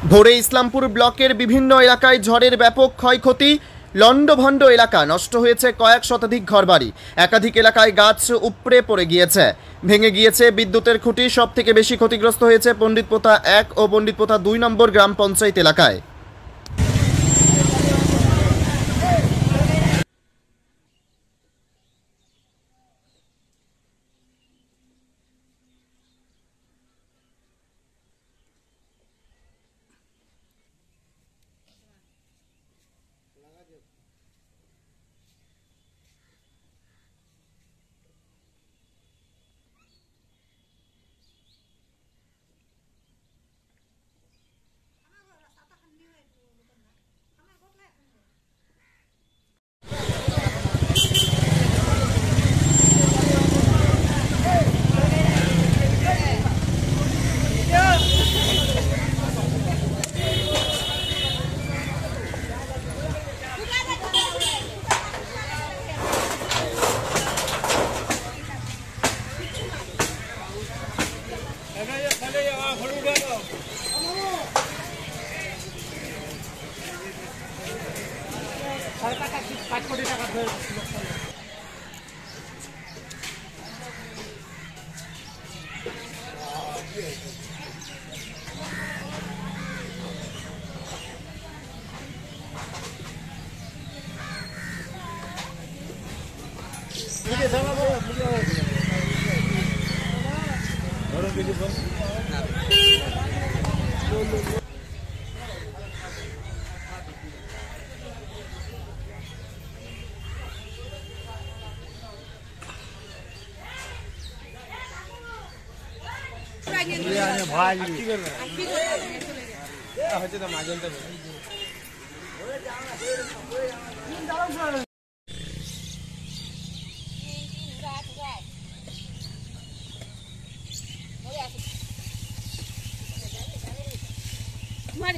ভোরে ইসলামপুর ব্লকের বিভিন্ন এলাকায় ঝড়ের ব্যাপক ক্ষয়ক্ষতি। লন্ডভন্ড এলাকা নষ্ট হয়েছে কয়েক শতাধিক ঘরবাড়ি। একাধিক এলাকায় গাছ উপড়ে পড়ে গিয়েছে, ভেঙে গিয়েছে বিদ্যুতের খুঁটি। সব থেকে বেশি ক্ষতিগ্রস্ত হয়েছে পণ্ডিতপোতা 1 ও পণ্ডিতপোতা 2 নম্বর গ্রাম পঞ্চায়েত এলাকায়।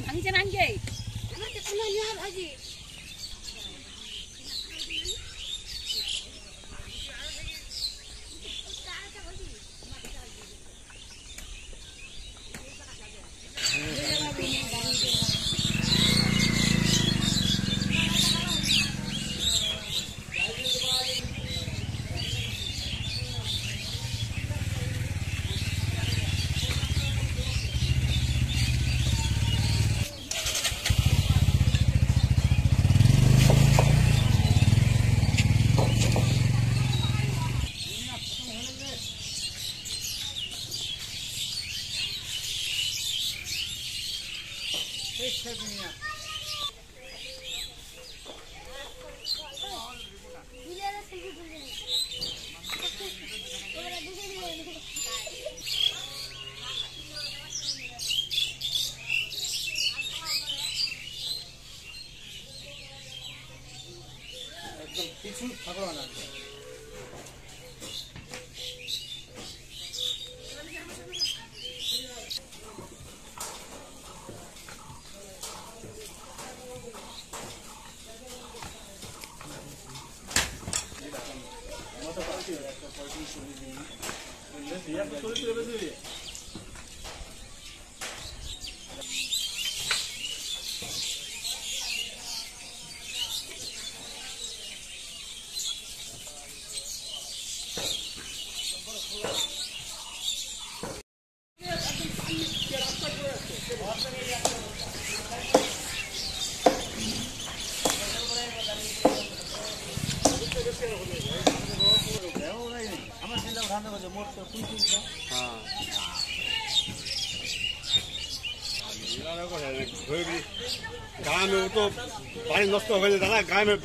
방전 한 개. 나한테 그만이야 하지. गाँव में तो पानी नष्ट हो जाता ना गाँव में।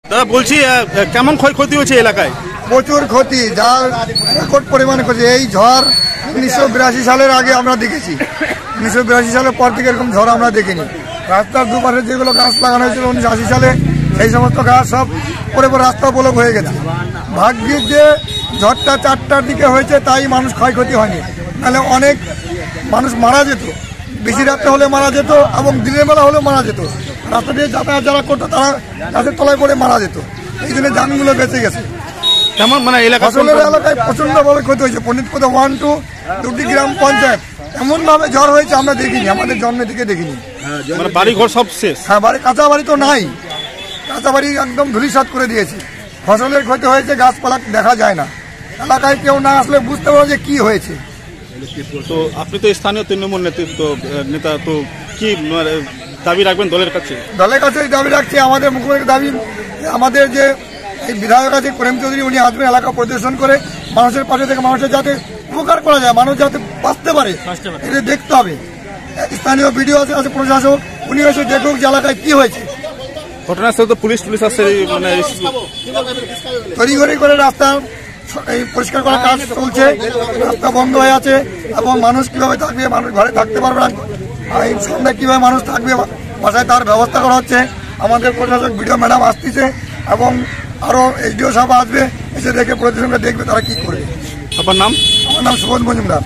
দাদা বলছি কেমন ক্ষয়ক্ষতি হয়েছে এলাকায়? প্রচুর ক্ষতি, যা রেকর্ড পরিমাণে ক্ষতি। এই ঝড় 1982 সালের আগে আমরা দেখেছি, 1982 সালের পর থেকে এরকম ঝড় আমরা দেখিনি। রাস্তার দুপাশে যেগুলো গাছ লাগানো হয়েছিল 1980 সালে সেই সমস্ত গাছ সব পরে পরে রাস্তা ব্লক হয়ে গেছে। ভাগ্যিস যে ঝড়টা 4টার দিকে হয়েছে, তাই মানুষ ক্ষয়ক্ষতি হয়নি, নাহলে অনেক মানুষ মারা যেত। বেশি রাত্রে হলে মারা যেত এবং দিনের বেলা হলেও মারা যেত। রাস্তা দিয়ে যাতায়াত যারা করতো তারা গাছের তলায় পড়ে মারা যেত, এই জন্য যানগুলো বেঁচে গেছে। কেমন মানে এলাকা ফসলের এলাকায় প্রচন্ডভাবে ক্ষতি হয়েছে। পণ্ডিতপুরে 1 to 2টি গ্রাম পঞ্চায়েত এমন ভাবে ঝড় হয়েছে আমরা দেখিনি, আমাদের জন্মের দিকে দেখিনি। মানে বাড়ি ঘর সব শেষ। হ্যাঁ, কাঁচা বাড়ি তো নাই, কাঁচা বাড়ি একদম ধূলিসাৎ করে দিয়েছে। ফসলের ক্ষতি হয়েছে, গাছপালা দেখা যায় না। এলাকায় কেউ না আসলে বুঝতে পারবে যে কি হয়েছে। তো আপনি তো স্থানীয় তৃণমূল নেতা, তো কি মানে দাবি রাখবেন দলের কাছে? দলের কাছে দাবি রাখছি, আমাদের মুখ্যমন্ত্রীর দাবি, আমাদের যে এই বিধায়ক আছে প্রেম চৌধুরী, উনি আসবেন এলাকা পরিদর্শন করে মানুষের পাশে থেকে মানুষের যাতে উপকার করা যায়, মানুষ যাতে বাঁচতে পারে, এটা দেখতে হবে। স্থানীয় বিডিও আছে প্রশাসক, উনি এসে দেখুক যে এলাকায় কি হয়েছে। ঘটনাস্থলে তো পুলিশ আসছে, মানে তড়িঘড়ি করে রাস্তা এই পরিষ্কার করার কাজ চলছে, রাস্তা বন্ধ হয়ে আছে এবং মানুষ কিভাবে থাকবে, মানুষ ঘরে থাকতে পারবে না, এই সামনে কিভাবে মানুষ থাকবে বাসায় তার ব্যবস্থা করা হচ্ছে। আমাদের প্রশাসক বিডিও ম্যাডাম আসতেছে এবং আরো এসডিও সাহেব আসবে, এসে দেখে পরিদর্শনটা দেখবে তারা কি করবে। আপনার নাম? আমার নাম সুবোধ মজুমদার।